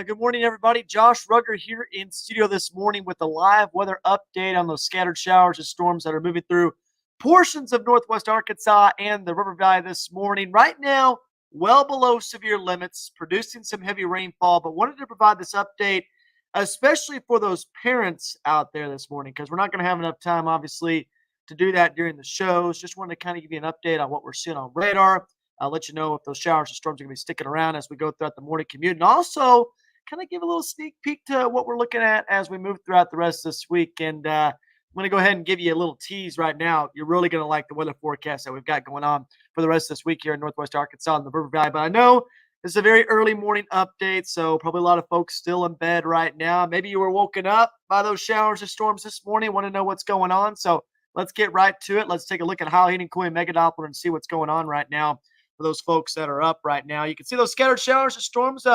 Good morning, everybody. Josh Rugger here in studio this morning with a live weather update on those scattered showers and storms that are moving through portions of northwest Arkansas and the River Valley this morning. Right now, well below severe limits, producing some heavy rainfall, but wanted to provide this update, especially for those parents out there this morning, because we're not going to have enough time, obviously, to do that during the shows. Just wanted to kind of give you an update on what we're seeing on radar. I'll let you know if those showers and storms are going to be sticking around as we go throughout the morning commute. And also, kind of give a little sneak peek to what we're looking at as we move throughout the rest of this week. And I'm going to go ahead and give you a little tease right now. You're really going to like the weather forecast that we've got going on for the rest of this week here in Northwest Arkansas and the River Valley. But I know this is a very early morning update, so probably a lot of folks still in bed right now. Maybe you were woken up by those showers and storms this morning, want to know what's going on. So let's get right to it. Let's take a look at Howell Heating, Cooling, Mega Doppler and see what's going on right now for those folks that are up right now. You can see those scattered showers and storms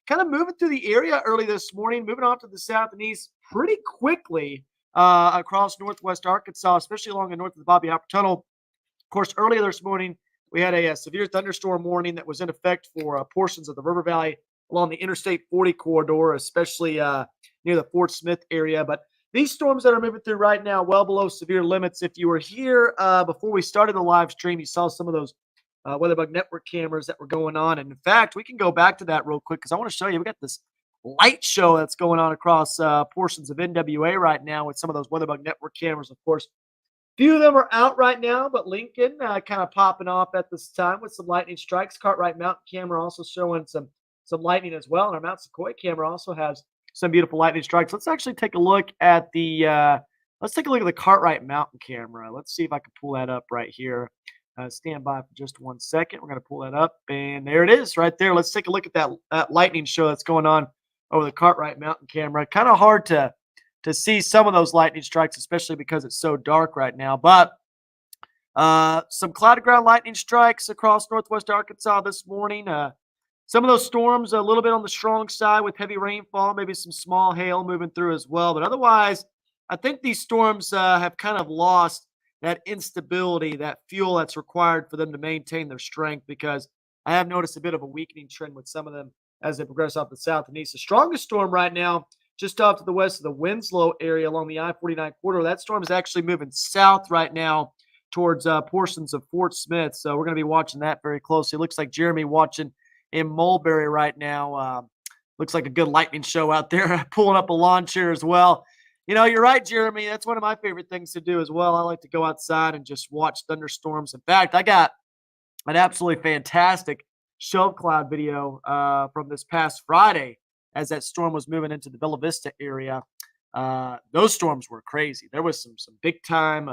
kind of moving through the area early this morning, moving off to the south and east pretty quickly across northwest Arkansas, especially along the north of the Bobby Hopper Tunnel. Of course, earlier this morning, we had a severe thunderstorm warning that was in effect for portions of the River Valley along the Interstate 40 corridor, especially near the Fort Smith area. But these storms that are moving through right now, well below severe limits. If you were here before we started the live stream, you saw some of those WeatherBug Network cameras that were going on. And in fact, we can go back to that real quick because I want to show you. We got this light show that's going on across portions of NWA right now with some of those WeatherBug Network cameras. Of course, few of them are out right now, but Lincoln kind of popping off at this time with some lightning strikes. Cartwright Mountain camera also showing some lightning as well. And our Mount Sequoia camera also has some beautiful lightning strikes. Let's actually take a look at the Cartwright Mountain camera. Let's see if I can pull that up right here. Stand by for just 1 second. We're going to pull that up, and there it is right there. Let's take a look at that lightning show that's going on over the Cartwright Mountain camera. Kind of hard to see some of those lightning strikes, especially because it's so dark right now. But some cloud ground lightning strikes across northwest Arkansas this morning. Some of those storms a little bit on the strong side with heavy rainfall, maybe some small hail moving through as well. But otherwise, I think these storms have kind of lost that instability, that fuel that's required for them to maintain their strength, because I have noticed a bit of a weakening trend with some of them as they progress off the south and east. The strongest storm right now, just off to the west of the Winslow area along the I-49 corridor, that storm is actually moving south right now towards portions of Fort Smith. So we're going to be watching that very closely. It looks like Jeremy watching in Mulberry right now. Looks like a good lightning show out there, pulling up a lawn chair as well. You know, you're right, Jeremy. That's one of my favorite things to do as well. I like to go outside and just watch thunderstorms. In fact, I got an absolutely fantastic shelf cloud video from this past Friday as that storm was moving into the Bella Vista area. Those storms were crazy. There was some big time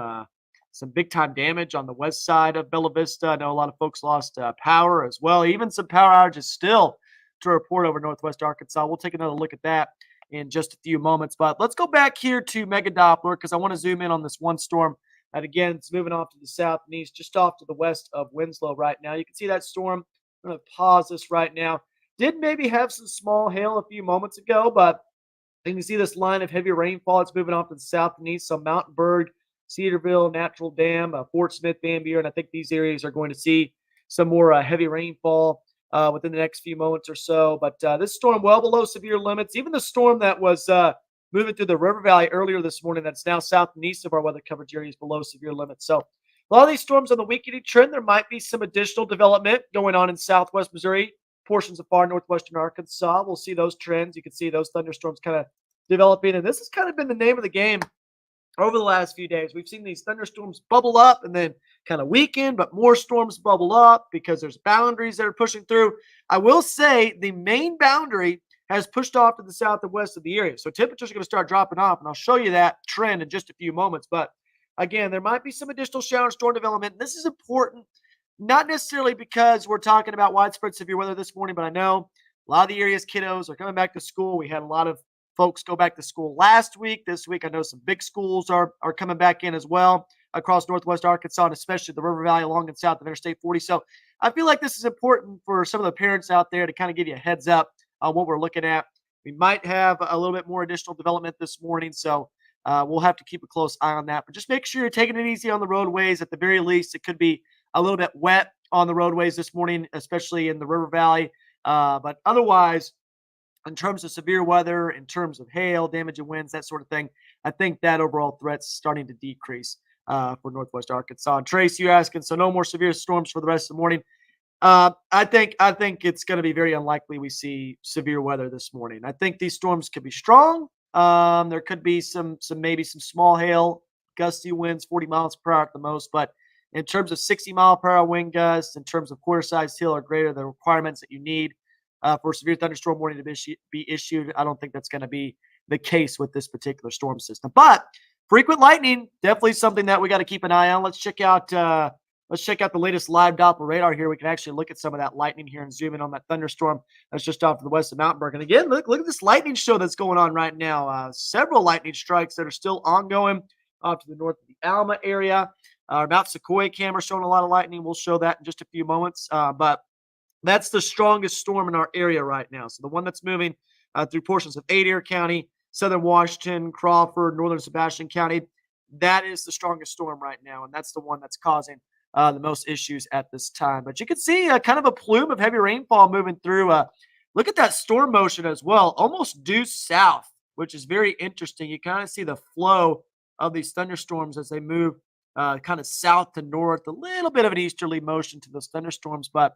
damage on the west side of Bella Vista. I know a lot of folks lost power as well. Even some power outages still to report over northwest Arkansas. We'll take another look at that in just a few moments. But let's go back here to Mega Doppler because I want to zoom in on this one storm that, again, it's moving off to the south and east, just off to the west of Winslow right now. You can see that storm. I'm going to pause this right now. Did maybe have some small hail a few moments ago, but you can see this line of heavy rainfall. It's moving off to the south and east. So Mountainburg, Cedarville, Natural Dam, Fort Smith, Van Buren. I think these areas are going to see some more heavy rainfall within the next few moments or so. But this storm well below severe limits. Even the storm that was moving through the River Valley earlier this morning that's now south and east of our weather coverage area is below severe limits. So a lot of these storms on the weakening trend, there might be some additional development going on in southwest Missouri, portions of far northwestern Arkansas. We'll see those trends. You can see those thunderstorms kind of developing. And this has kind of been the name of the game over the last few days. We've seen these thunderstorms bubble up and then kind of weaken, but more storms bubble up because there's boundaries that are pushing through. I will say the main boundary has pushed off to the south and west of the area. So temperatures are going to start dropping off, and I'll show you that trend in just a few moments. But again, there might be some additional shower and storm development. This is important, not necessarily because we're talking about widespread severe weather this morning, but I know a lot of the area's kiddos are coming back to school. We had a lot of folks go back to school last week. This week, I know some big schools are coming back in as well across northwest Arkansas, and especially the River Valley along and south of Interstate 40. So I feel like this is important for some of the parents out there to kind of give you a heads up on what we're looking at. We might have a little bit more additional development this morning, so we'll have to keep a close eye on that. But just make sure you're taking it easy on the roadways. At the very least, it could be a little bit wet on the roadways this morning, especially in the River Valley. But otherwise, in terms of severe weather, in terms of hail, damage and winds, that sort of thing, I think that overall threat's starting to decrease for Northwest Arkansas. And Trace, you asking, so no more severe storms for the rest of the morning? I think it's going to be very unlikely we see severe weather this morning. I think these storms could be strong. There could be maybe some small hail, gusty winds, 40 miles per hour at the most. But in terms of 60-mile-per-hour wind gusts, in terms of quarter-sized hail or greater, the requirements that you need for severe thunderstorm warning to be issued, I don't think that's going to be the case with this particular storm system. But frequent lightning, definitely something that we got to keep an eye on. Let's check out the latest live Doppler radar here. We can actually look at some of that lightning here and zoom in on that thunderstorm that's just off to the west of Mountainburg. And again, look at this lightning show that's going on right now. Several lightning strikes that are still ongoing off to the north of the Alma area. Our Mount Sequoia camera showing a lot of lightning. We'll show that in just a few moments. But that's the strongest storm in our area right now. So the one that's moving through portions of Adair County, southern Washington, Crawford, northern Sebastian County, that is the strongest storm right now. And that's the one that's causing the most issues at this time. But you can see kind of a plume of heavy rainfall moving through. Look at that storm motion as well, almost due south, which is very interesting. You kind of see the flow of these thunderstorms as they move kind of south to north, a little bit of an easterly motion to those thunderstorms. But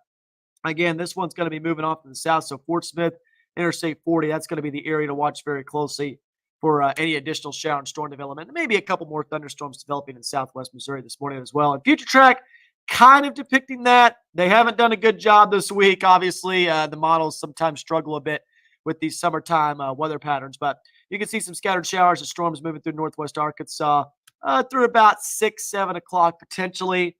again, this one's going to be moving off to the south. So Fort Smith, Interstate 40, that's going to be the area to watch very closely for any additional shower and storm development. And maybe a couple more thunderstorms developing in southwest Missouri this morning as well. And Future Track kind of depicting that. They haven't done a good job this week. Obviously, the models sometimes struggle a bit with these summertime weather patterns. But you can see some scattered showers and storms moving through northwest Arkansas through about 6, 7 o'clock potentially.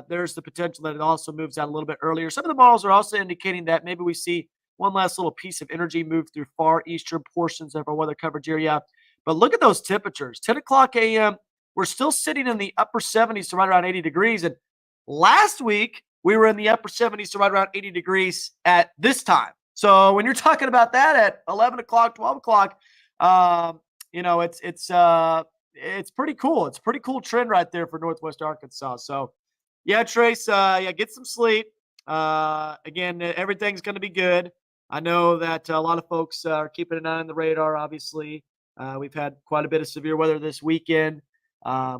There's the potential that it also moves out a little bit earlier. Some of the models are also indicating that maybe we see one last little piece of energy move through far eastern portions of our weather coverage area. But look at those temperatures. 10 o'clock a.m., we're still sitting in the upper 70s to right around 80 degrees. And last week, we were in the upper 70s to right around 80 degrees at this time. So when you're talking about that at 11 o'clock, 12 o'clock, it's pretty cool. It's a pretty cool trend right there for northwest Arkansas. So, yeah, Trace, get some sleep. Again, everything's going to be good. I know that a lot of folks are keeping an eye on the radar, obviously. We've had quite a bit of severe weather this weekend.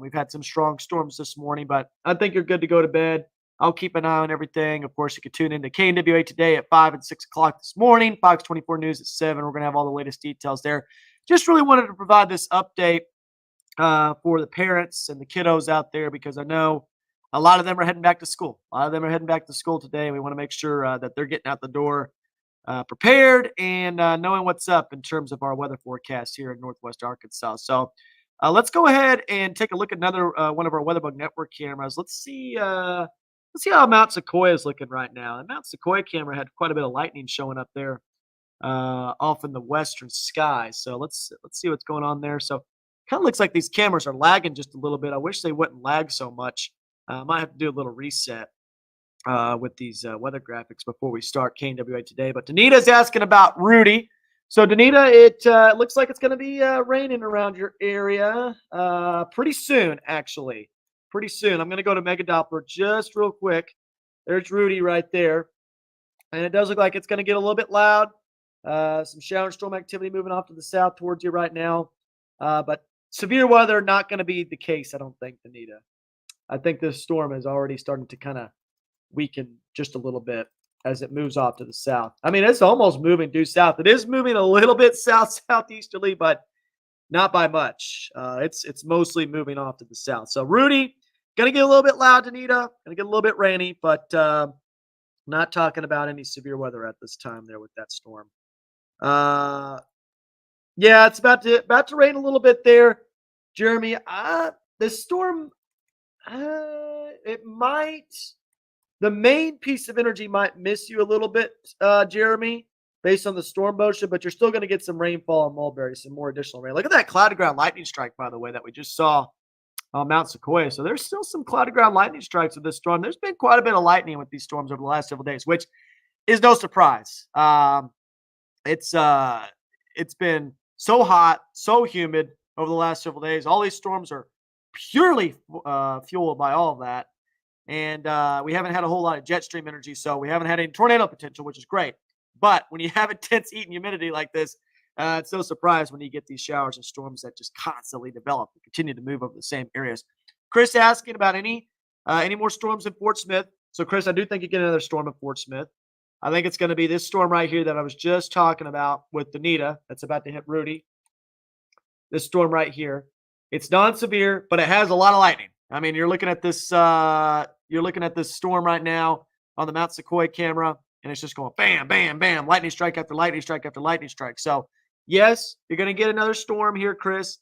We've had some strong storms this morning, but I think you're good to go to bed. I'll keep an eye on everything. Of course, you can tune into KNWA today at 5 and 6 o'clock this morning, Fox 24 News at 7. We're going to have all the latest details there. Just really wanted to provide this update for the parents and the kiddos out there because I know a lot of them are heading back to school. A lot of them are heading back to school today. We want to make sure that they're getting out the door prepared and knowing what's up in terms of our weather forecast here in northwest Arkansas. So let's go ahead and take a look at another one of our WeatherBug Network cameras. Let's see how Mount Sequoia is looking right now. And Mount Sequoia camera had quite a bit of lightning showing up there off in the western sky. So let's see what's going on there. So kind of looks like these cameras are lagging just a little bit. I wish they wouldn't lag so much. I might have to do a little reset with these weather graphics before we start KNWA today. But Danita's asking about Rudy. So, Danita, it looks like it's going to be raining around your area pretty soon, actually. Pretty soon. I'm going to go to Mega Doppler just real quick. There's Rudy right there. And it does look like it's going to get a little bit loud. Some shower and storm activity moving off to the south towards you right now. But severe weather, not going to be the case, I don't think, Danita. I think this storm is already starting to kind of weaken just a little bit as it moves off to the south. I mean, it's almost moving due south. It is moving a little bit southeasterly, but not by much. It's mostly moving off to the south. So Rudy, gonna get a little bit loud, Danita. Gonna get a little bit rainy, but not talking about any severe weather at this time there with that storm. Yeah, it's about to rain a little bit there, Jeremy. This storm. It might. The main piece of energy might miss you a little bit, Jeremy, based on the storm motion, but you're still going to get some rainfall in Mulberry, some more additional rain. Look at that cloud to ground lightning strike, by the way, that we just saw on Mount Sequoia. So there's still some cloud to ground lightning strikes with this storm. There's been quite a bit of lightning with these storms over the last several days, which is no surprise. It's been so hot, so humid over the last several days. All these storms are purely fueled by all of that. And we haven't had a whole lot of jet stream energy, so we haven't had any tornado potential, which is great. But when you have intense heat and humidity like this, it's no surprise when you get these showers and storms that just constantly develop and continue to move over the same areas. Chris asking about any more storms in Fort Smith. So, Chris, I do think you get another storm in Fort Smith. I think it's going to be this storm right here that I was just talking about with Danita that's about to hit Rudy. This storm right here. It's non-severe, but it has a lot of lightning. I mean, you're looking at this. You're looking at this storm right now on the Mount Sequoia camera, and it's just going bam, bam, bam, lightning strike after lightning strike after lightning strike. So, yes, you're going to get another storm here, Chris.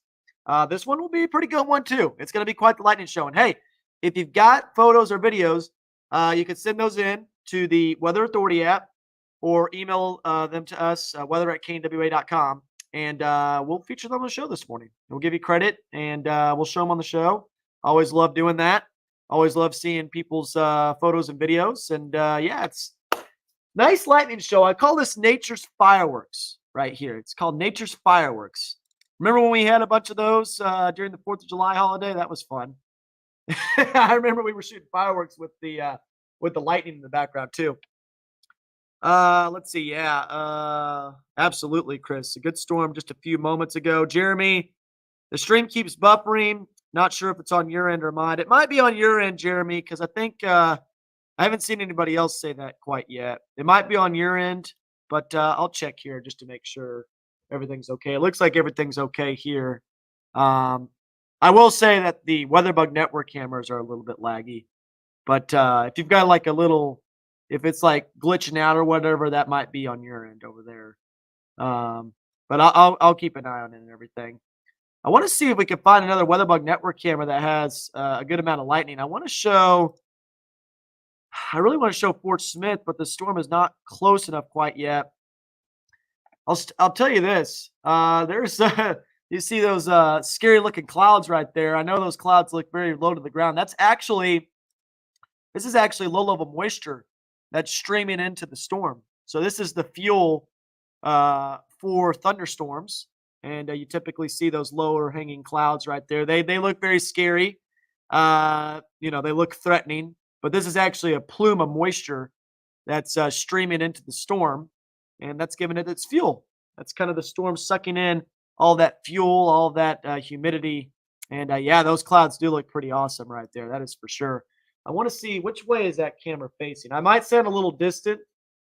This one will be a pretty good one too. It's going to be quite the lightning show. And hey, if you've got photos or videos, you can send those in to the Weather Authority app or email them to us, weather@knwa.com, and we'll feature them on the show this morning. We'll give you credit, and we'll show them on the show. Always love doing that. Always love seeing people's photos and videos. And yeah, it's nice lightning show. I call this nature's fireworks right here. It's called nature's fireworks. Remember when we had a bunch of those during the 4th of July holiday? That was fun. I remember we were shooting fireworks with the lightning in the background too. Let's see. Yeah, absolutely, Chris. A good storm just a few moments ago. Jeremy, the stream keeps buffering. Not sure if it's on your end or mine. It might be on your end, Jeremy, because I think I haven't seen anybody else say that quite yet. It might be on your end, but I'll check here just to make sure everything's okay. It looks like everything's okay here. I will say that the WeatherBug Network cameras are a little bit laggy, but if you've got like a little, if it's like glitching out or whatever, that might be on your end over there. But I'll keep an eye on it and everything. I want to see if we can find another WeatherBug Network camera that has a good amount of lightning. I really want to show Fort Smith, but the storm is not close enough quite yet. I'll tell you this. There's you see those scary looking clouds right there. I know those clouds look very low to the ground. This is actually low level moisture that's streaming into the storm. So this is the fuel for thunderstorms. And you typically see those lower hanging clouds right there. They look very scary. They look threatening. But this is actually a plume of moisture that's streaming into the storm, and that's giving it its fuel. That's kind of the storm sucking in all that fuel, all that humidity. And yeah, those clouds do look pretty awesome right there. That is for sure. I want to see which way is that camera facing. I might sound a little distant,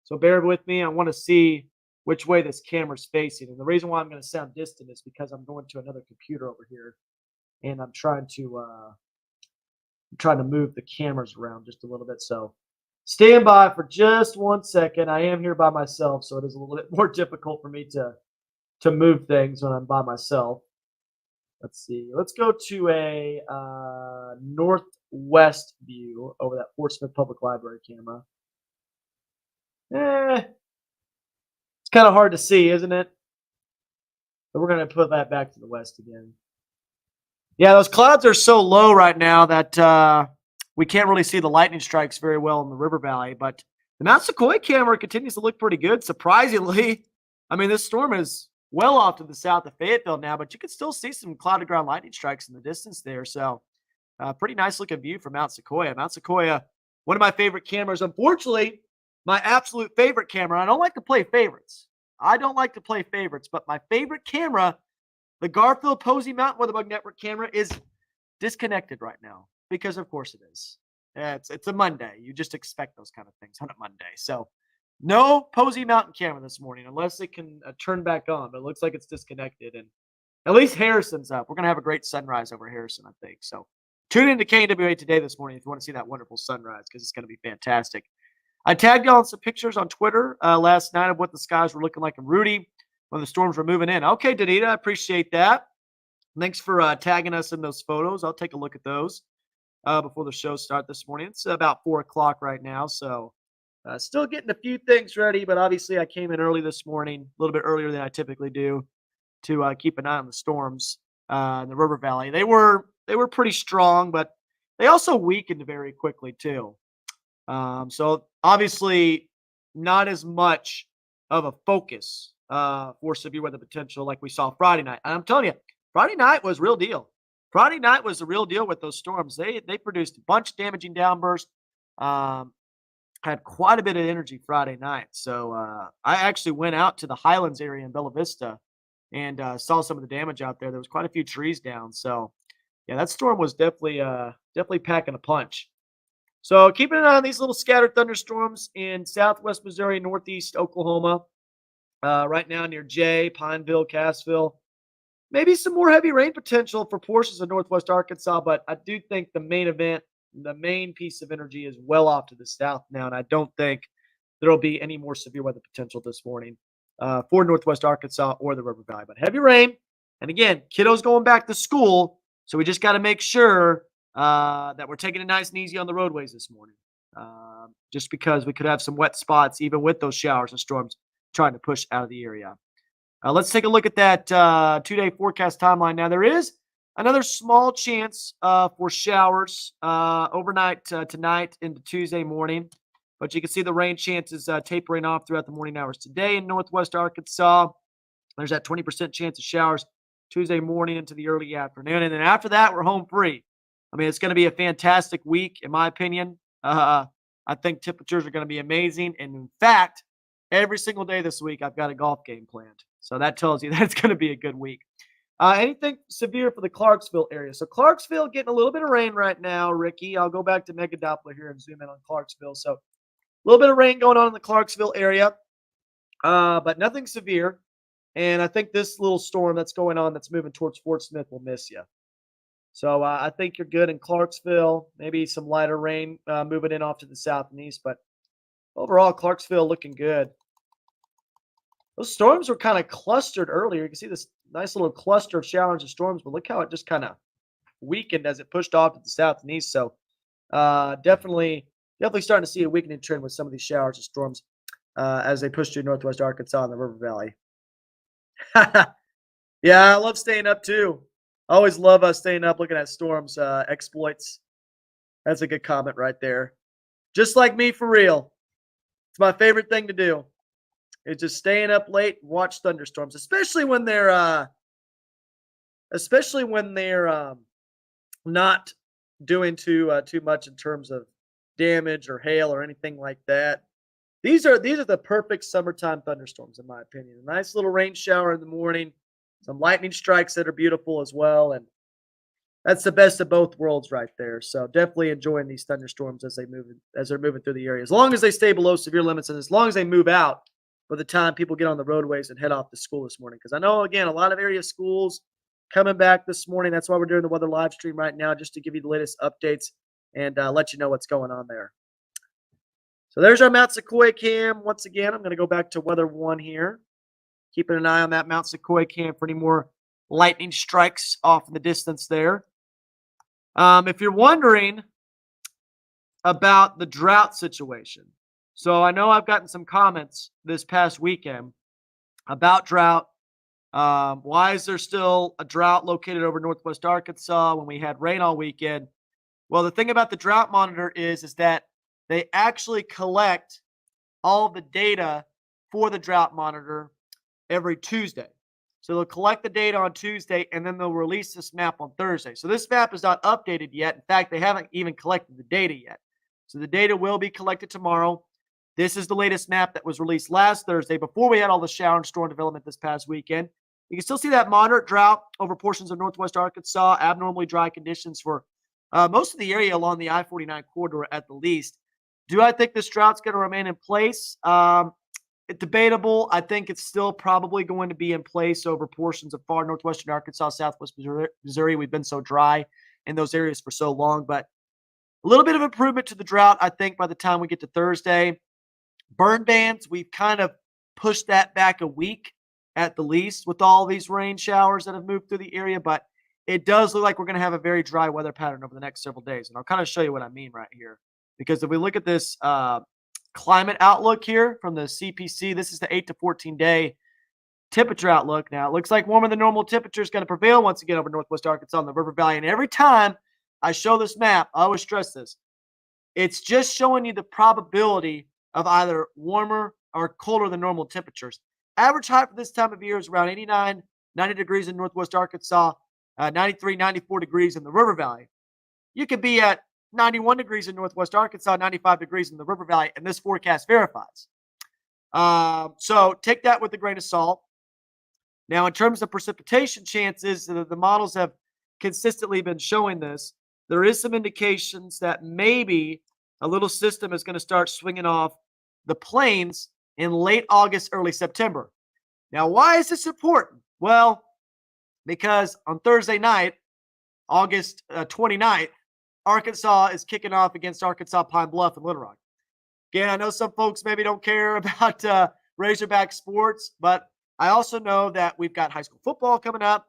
so bear with me. I want to see which way this camera's facing. And the reason why I'm going to sound distant is because I'm going to another computer over here, and I'm trying to move the cameras around just a little bit. So stand by for just 1 second. I am here by myself, so it is a little bit more difficult for me to move things when I'm by myself. Let's see. Let's go to a northwest view over that Fort Smith Public Library camera. It's kind of hard to see, isn't it? But we're going to put that back to the west again. Yeah, those clouds are so low right now that we can't really see the lightning strikes very well in the river valley. But the Mount Sequoia camera continues to look pretty good, surprisingly. I mean, this storm is well off to the south of Fayetteville now, but you can still see some clouded ground lightning strikes in the distance there. So pretty nice looking view from Mount Sequoia. Mount Sequoia, one of my favorite cameras. Unfortunately, my absolute favorite camera. I don't like to play favorites. But my favorite camera, the Garfield Posey Mountain WeatherBug Network camera, is disconnected right now because, of course, it is. It's a Monday. You just expect those kind of things on a Monday. So no Posey Mountain camera this morning unless it can turn back on. But it looks like it's disconnected. And at least Harrison's up. We're going to have a great sunrise over Harrison, I think. So tune into KNWA today this morning if you want to see that wonderful sunrise because it's going to be fantastic. I tagged y'all in some pictures on Twitter last night of what the skies were looking like in Rudy when the storms were moving in. Okay, Danita, I appreciate that. Thanks for tagging us in those photos. I'll take a look at those before the show starts this morning. It's about 4 o'clock right now, so still getting a few things ready, but obviously I came in early this morning, a little bit earlier than I typically do, to keep an eye on the storms in the river valley. They were pretty strong, but they also weakened very quickly too. So obviously not as much of a focus for severe weather potential like we saw Friday night. And I'm telling you, Friday night was real deal. Friday night was the real deal with those storms. They produced a bunch of damaging downbursts. had quite a bit of energy Friday night. So I actually went out to the Highlands area in Bella Vista and saw some of the damage out there. There was quite a few trees down. So yeah, that storm was definitely packing a punch. So keeping an eye on these little scattered thunderstorms in southwest Missouri, northeast Oklahoma, right now near Jay, Pineville, Cassville. Maybe some more heavy rain potential for portions of northwest Arkansas, but I do think the main event, the main piece of energy is well off to the south now, and I don't think there'll be any more severe weather potential this morning for northwest Arkansas or the River Valley. But heavy rain, and again, kiddos going back to school, so we just got to make sure that we're taking it nice and easy on the roadways this morning. Just because we could have some wet spots, even with those showers and storms trying to push out of the area. Let's take a look at that 2-day forecast timeline. Now, there is another small chance for showers overnight tonight into Tuesday morning, but you can see the rain chances tapering off throughout the morning hours today in northwest Arkansas. There's that 20% chance of showers Tuesday morning into the early afternoon, and then after that, we're home free. I mean, it's going to be a fantastic week, in my opinion. I think temperatures are going to be amazing, and in fact, every single day this week, I've got a golf game planned. So that tells you that it's going to be a good week. Anything severe for the Clarksville area? So Clarksville getting a little bit of rain right now, Ricky. I'll go back to Mega Doppler here and zoom in on Clarksville. So a little bit of rain going on in the Clarksville area, but nothing severe. And I think this little storm that's going on that's moving towards Fort Smith will miss you. So I think you're good in Clarksville. Maybe some lighter rain moving in off to the south and east, but overall, Clarksville looking good. Those storms were kind of clustered earlier. You can see this nice little cluster of showers and storms, but look how it just kind of weakened as it pushed off to the south and east. So definitely starting to see a weakening trend with some of these showers and storms as they push through northwest Arkansas and the River Valley. Yeah, I love staying up too. I always love staying up looking at storms exploits. That's a good comment right there. Just like me, for real. It's my favorite thing to do. It's just staying up late and watch thunderstorms, especially when they're not doing too much in terms of damage or hail or anything like that. These are the perfect summertime thunderstorms, in my opinion. A nice little rain shower in the morning, some lightning strikes that are beautiful as well, and that's the best of both worlds right there. So definitely enjoying these thunderstorms as they're moving through the area. As long as they stay below severe limits and as long as they move out by the time people get on the roadways and head off to school this morning. Because I know, again, a lot of area schools coming back this morning. That's why we're doing the weather live stream right now, just to give you the latest updates and let you know what's going on there. So there's our Mount Sequoia cam. Once again, I'm going to go back to weather 1 here. Keeping an eye on that Mount Sequoia cam for any more lightning strikes off in the distance there. If you're wondering about the drought situation, so I know I've gotten some comments this past weekend about drought. Why is there still a drought located over northwest Arkansas when we had rain all weekend? Well, the thing about the drought monitor is that they actually collect all the data for the drought monitor every Tuesday. So they'll collect the data on Tuesday, and then they'll release this map on Thursday. So this map is not updated yet. In fact, they haven't even collected the data yet. So the data will be collected tomorrow. This is the latest map that was released last Thursday before we had all the shower and storm development this past weekend. You can still see that moderate drought over portions of northwest Arkansas, abnormally dry conditions for most of the area along the I-49 corridor at the least. Do I think this drought's going to remain in place? It's debatable. I think it's still probably going to be in place over portions of far northwestern Arkansas, southwest Missouri. We've been so dry in those areas for so long, but a little bit of improvement to the drought, I think, by the time we get to Thursday. Burn bans, we've kind of pushed that back a week at the least with all these rain showers that have moved through the area, but it does look like we're going to have a very dry weather pattern over the next several days. And I'll kind of show you what I mean right here. Because if we look at this climate outlook here from the CPC, this is the 8 to 14 day temperature outlook. Now, it looks like warmer than normal temperature is going to prevail once again over northwest Arkansas and the River Valley. And every time I show this map, I always stress this. It's just showing you the probability of either warmer or colder than normal temperatures. Average high for this time of year is around 89, 90 degrees in northwest Arkansas, 93, 94 degrees in the River Valley. You could be at 91 degrees in Northwest Arkansas, 95 degrees in the River Valley, and this forecast verifies. So take that with a grain of salt. Now, in terms of precipitation chances, the models have consistently been showing this. There is some indications that maybe a little system is going to start swinging off the plains in late August, early September. Now, why is this important? Well, because on Thursday night, August 29th, Arkansas is kicking off against Arkansas Pine Bluff and Little Rock. Again, I know some folks maybe don't care about Razorback sports, but I also know that we've got high school football coming up,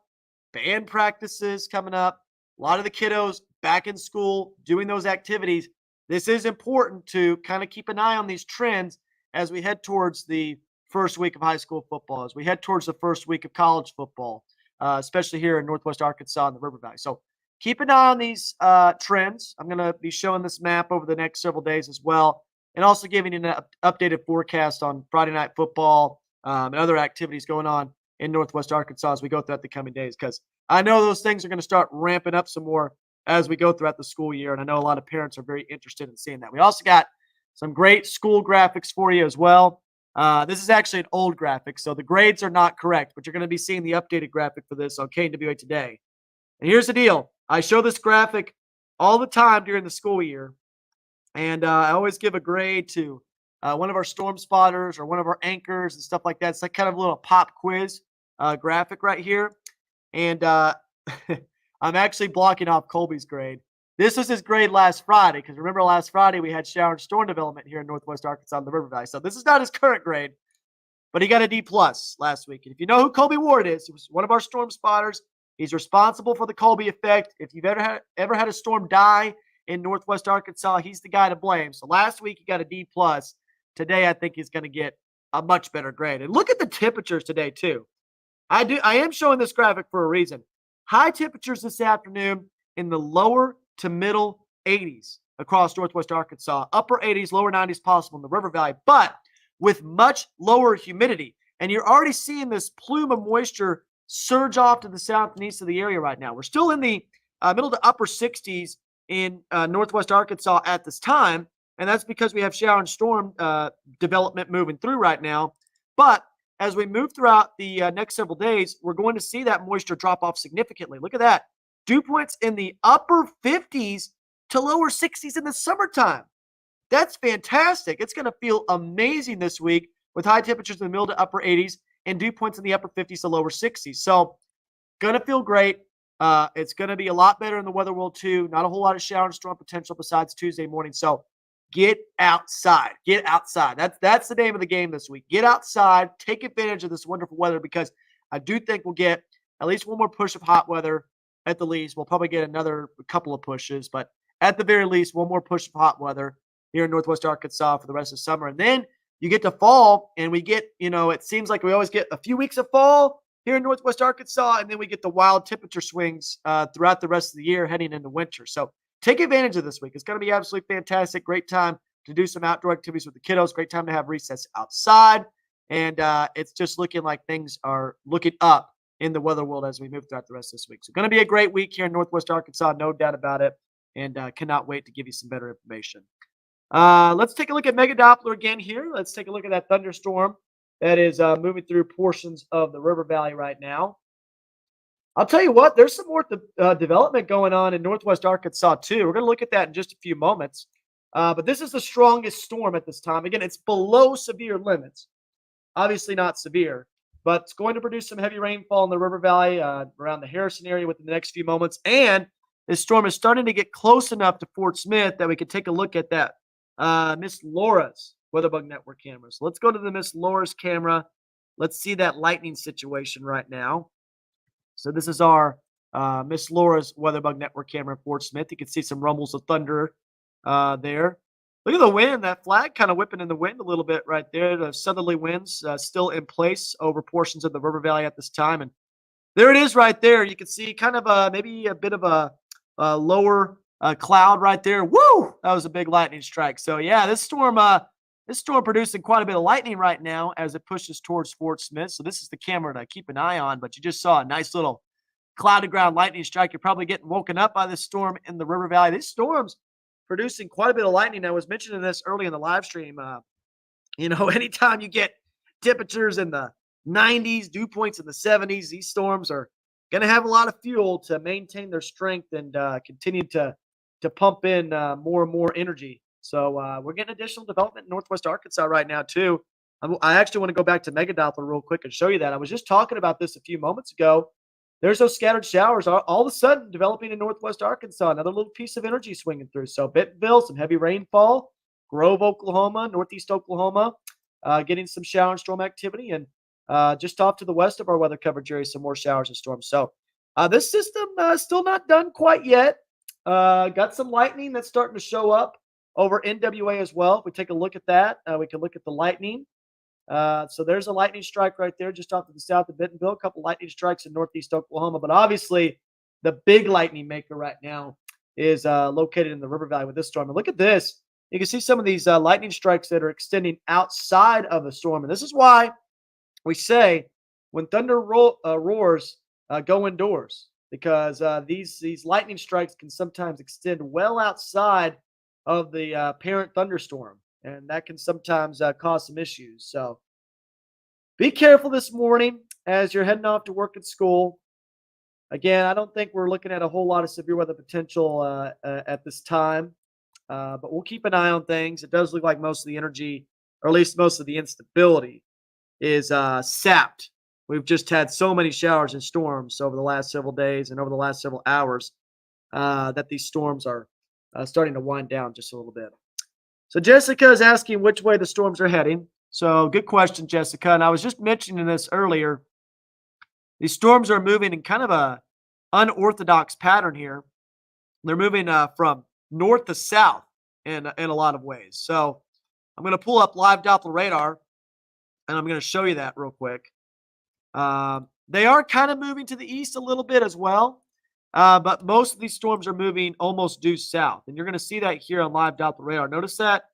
band practices coming up, a lot of the kiddos back in school doing those activities. This is important to kind of keep an eye on these trends as we head towards the first week of high school football, as we head towards the first week of college football, especially here in Northwest Arkansas and the River Valley. So keep an eye on these trends. I'm going to be showing this map over the next several days as well, and also giving you an updated forecast on Friday night football and other activities going on in Northwest Arkansas as we go throughout the coming days, because I know those things are going to start ramping up some more as we go throughout the school year, and I know a lot of parents are very interested in seeing that. We also got some great school graphics for you as well. This is actually an old graphic, so the grades are not correct, but you're going to be seeing the updated graphic for this on KNWA Today. And here's the deal. I show this graphic all the time during the school year, and I always give a grade to one of our storm spotters or one of our anchors and stuff like that. It's like kind of a little pop quiz graphic right here. And I'm actually blocking off Colby's grade. This was his grade last Friday, because remember last Friday we had shower and storm development here in Northwest Arkansas in the River Valley. So this is not his current grade, but he got a D+ last week. And if you know who Colby Ward is, he was one of our storm spotters. He's responsible for the Colby effect. If you've ever had a storm die in Northwest Arkansas, he's the guy to blame. So last week he got a D+. Today I think he's going to get a much better grade. And look at the temperatures today too. I am showing this graphic for a reason. High temperatures this afternoon in the lower to middle 80s across Northwest Arkansas. Upper 80s, lower 90s possible in the River Valley, but with much lower humidity. And you're already seeing this plume of moisture surge off to the south and east of the area right now. We're still in the middle to upper 60s in Northwest Arkansas at this time, and that's because we have shower and storm development moving through right now. But as we move throughout the next several days, we're going to see that moisture drop off significantly. Look at that. Dew points in the upper 50s to lower 60s in the summertime. That's fantastic. It's going to feel amazing this week with high temperatures in the middle to upper 80s and dew points in the upper 50s to lower 60s. So going to feel great. It's going to be a lot better in the weather world too. Not a whole lot of shower and storm potential besides Tuesday morning. So get outside. Get outside. That's the name of the game this week. Get outside. Take advantage of this wonderful weather, because I do think we'll get at least one more push of hot weather at the least. We'll probably get another couple of pushes, but at the very least, one more push of hot weather here in Northwest Arkansas for the rest of summer. And then you get to fall, and we get, it seems like we always get a few weeks of fall here in Northwest Arkansas, and then we get the wild temperature swings throughout the rest of the year heading into winter. So take advantage of this week. It's going to be absolutely fantastic. Great time to do some outdoor activities with the kiddos. Great time to have recess outside. And it's just looking like things are looking up in the weather world as we move throughout the rest of this week. So going to be a great week here in Northwest Arkansas, no doubt about it. And cannot wait to give you some better information. Let's take a look at Mega Doppler again here. Let's take a look at that thunderstorm that is moving through portions of the River Valley right now. I'll tell you what, there's some more development going on in Northwest Arkansas too. We're going to look at that in just a few moments. But this is the strongest storm at this time. Again, it's below severe limits. Obviously not severe, but it's going to produce some heavy rainfall in the River Valley around the Harrison area within the next few moments. And this storm is starting to get close enough to Fort Smith that we can take a look at that Miss Laura's WeatherBug Network cameras. Let's go to the Miss Laura's camera. Let's see that lightning situation right now. So this is our Miss Laura's WeatherBug Network camera in Fort Smith. You can see some rumbles of thunder there. Look at the wind. That flag kind of whipping in the wind a little bit right there. The southerly winds still in place over portions of the River Valley at this time. And there it is right there. You can see kind of maybe a bit of a lower cloud right there. Woo! That was a big lightning strike. So yeah, this storm producing quite a bit of lightning right now as it pushes towards Fort Smith. So this is the camera to keep an eye on. But you just saw a nice little cloud to ground lightning strike. You're probably getting woken up by this storm in the River Valley. These storms producing quite a bit of lightning. I was mentioning this early in the live stream. Anytime you get temperatures in the 90s, dew points in the 70s, these storms are going to have a lot of fuel to maintain their strength and continue to pump in more and more energy. So we're getting additional development in Northwest Arkansas right now too. I actually want to go back to Megadoppler real quick and show you that. I was just talking about this a few moments ago. There's those scattered showers all of a sudden developing in Northwest Arkansas. Another little piece of energy swinging through. So Bentonville, some heavy rainfall. Grove, Oklahoma, Northeast Oklahoma, getting some shower and storm activity. And just off to the west of our weather coverage area, some more showers and storms. So this system still not done quite yet. Got some lightning that's starting to show up over NWA as well. If we take a look at that, we can look at the lightning. So there's a lightning strike right there just off to the south of Bentonville. A couple lightning strikes in Northeast Oklahoma. But obviously, the big lightning maker right now is located in the River Valley with this storm. And look at this. You can see some of these lightning strikes that are extending outside of a storm. And this is why we say when thunder roars, go indoors, because these lightning strikes can sometimes extend well outside of the parent thunderstorm. And that can sometimes cause some issues. So be careful this morning as you're heading off to work at school. Again, I don't think we're looking at a whole lot of severe weather potential at this time. But we'll keep an eye on things. It does look like most of the energy, or at least most of the instability, is sapped. We've just had so many showers and storms over the last several days and over the last several hours that these storms are starting to wind down just a little bit. So Jessica is asking which way the storms are heading. So good question, Jessica. And I was just mentioning this earlier. These storms are moving in kind of a unorthodox pattern here. They're moving from north to south in a lot of ways. So I'm going to pull up live Doppler radar, and I'm going to show you that real quick. They are kind of moving to the east a little bit as well. But most of these storms are moving almost due south. And you're going to see that here on live Doppler radar. Notice that,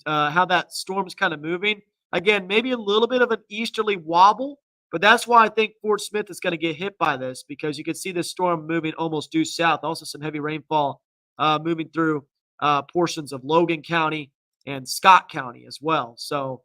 how that storm's kind of moving. Again, maybe a little bit of an easterly wobble, but that's why I think Fort Smith is going to get hit by this, because you can see this storm moving almost due south. Also some heavy rainfall moving through portions of Logan County and Scott County as well. So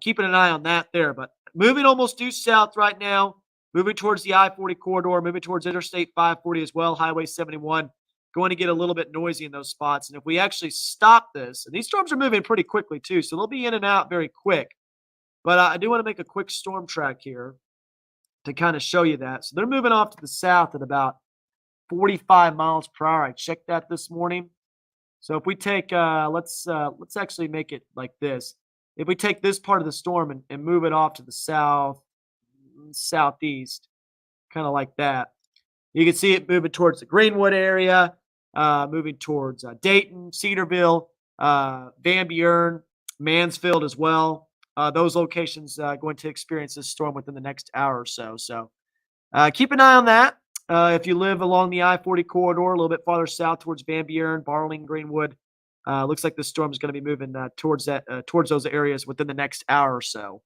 keeping an eye on that there. But moving almost due south right now. Moving towards the I-40 corridor, moving towards Interstate 540 as well, Highway 71, going to get a little bit noisy in those spots. And if we actually stop this, and these storms are moving pretty quickly too, so they'll be in and out very quick. But I do want to make a quick storm track here to kind of show you that. So they're moving off to the south at about 45 miles per hour. I checked that this morning. So if we take, let's actually make it like this. If we take this part of the storm and move it off to the southeast, kind of like that, you can see it moving towards the Greenwood area, moving towards Dayton, Cedarville, Van Buren, Mansfield as well. Those locations going to experience this storm within the next hour or so. So keep an eye on that. If you live along the I-40 corridor, a little bit farther south towards Van Buren, Barling, Greenwood, looks like the storm is going to be moving towards those areas within the next hour or so.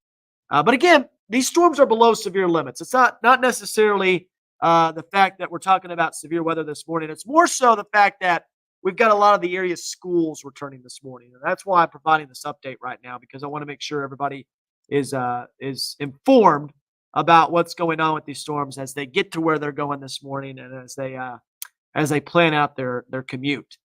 But again, these storms are below severe limits. It's not necessarily the fact that we're talking about severe weather this morning. It's more so the fact that we've got a lot of the area's schools returning this morning. And that's why I'm providing this update right now, because I want to make sure everybody is informed about what's going on with these storms as they get to where they're going this morning and as they plan out their commute.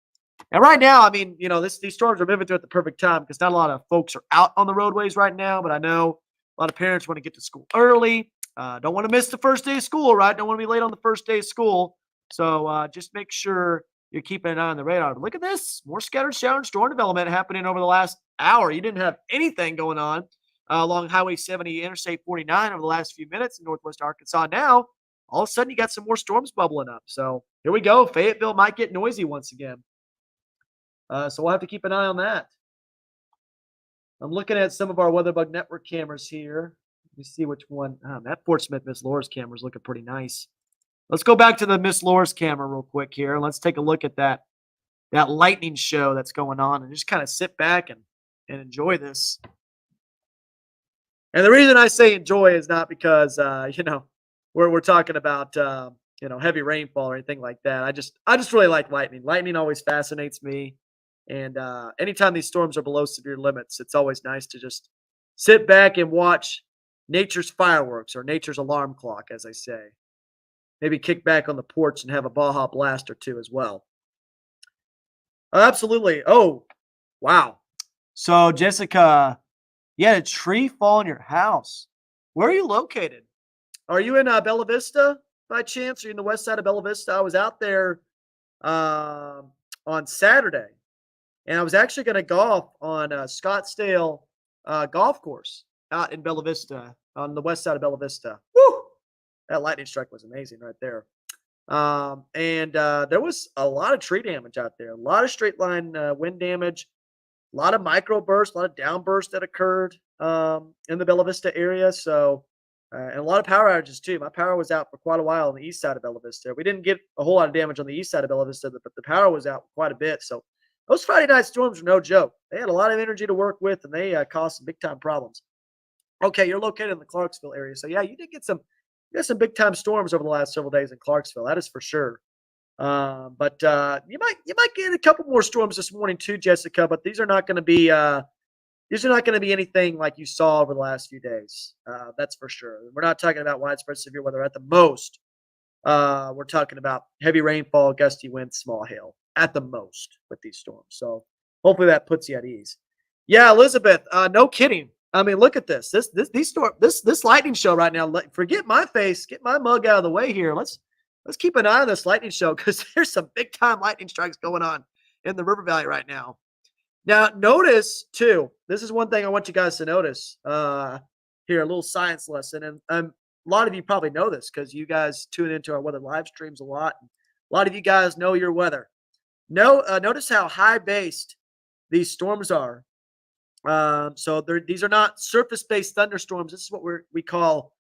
And right now, I mean, these storms are moving through at the perfect time because not a lot of folks are out on the roadways right now, but I know a lot of parents want to get to school early. Don't want to miss the first day of school, right? Don't want to be late on the first day of school. So just make sure you're keeping an eye on the radar. But look at this. More scattered shower and storm development happening over the last hour. You didn't have anything going on along Highway 70, Interstate 49 over the last few minutes in Northwest Arkansas. Now, all of a sudden, you got some more storms bubbling up. So here we go. Fayetteville might get noisy once again. So we'll have to keep an eye on that. I'm looking at some of our WeatherBug Network cameras here. Let me see which one. That Fort Smith Miss Laura's camera is looking pretty nice. Let's go back to the Miss Laura's camera real quick here. Let's take a look at that lightning show that's going on and just kind of sit back and enjoy this. And the reason I say enjoy is not because, we're talking about, heavy rainfall or anything like that. I just really like lightning. Lightning always fascinates me. And anytime these storms are below severe limits, it's always nice to just sit back and watch nature's fireworks or nature's alarm clock, as I say. Maybe kick back on the porch and have a Baja Blast or two as well. Absolutely. Oh, wow. So, Jessica, you had a tree fall in your house. Where are you located? Are you in Bella Vista by chance? Are you in the west side of Bella Vista? I was out there on Saturday, and I was actually going to golf on Scottsdale Golf Course out in Bella Vista on the west side of Bella Vista. Woo! That lightning strike was amazing right there. And there was a lot of tree damage out there, a lot of straight line wind damage, a lot of micro bursts, a lot of downbursts that occurred in the Bella Vista area. So, and a lot of power outages too. My power was out for quite a while on the east side of Bella Vista. We didn't get a whole lot of damage on the east side of Bella Vista, but the power was out quite a bit. So, those Friday night storms were no joke. They had a lot of energy to work with, and they caused some big time problems. Okay, you're located in the Clarksville area, so yeah, you did get some big time storms over the last several days in Clarksville. That is for sure. But you might get a couple more storms this morning too, Jessica. But these are not going to be anything like you saw over the last few days. That's for sure. We're not talking about widespread severe weather. At the most, we're talking about heavy rainfall, gusty winds, small hail at the most with these storms. So hopefully that puts you at ease. Yeah, Elizabeth. No kidding. I mean, look at this. This lightning show right now. Forget my face. Get my mug out of the way here. Let's keep an eye on this lightning show because there's some big time lightning strikes going on in the River Valley right now. Now, notice too. This is one thing I want you guys to notice. Here, a little science lesson, and a lot of you probably know this because you guys tune into our weather live streams a lot. A lot of you guys know your weather. Notice how high based these storms are. So these are not surface-based thunderstorms. This is what we call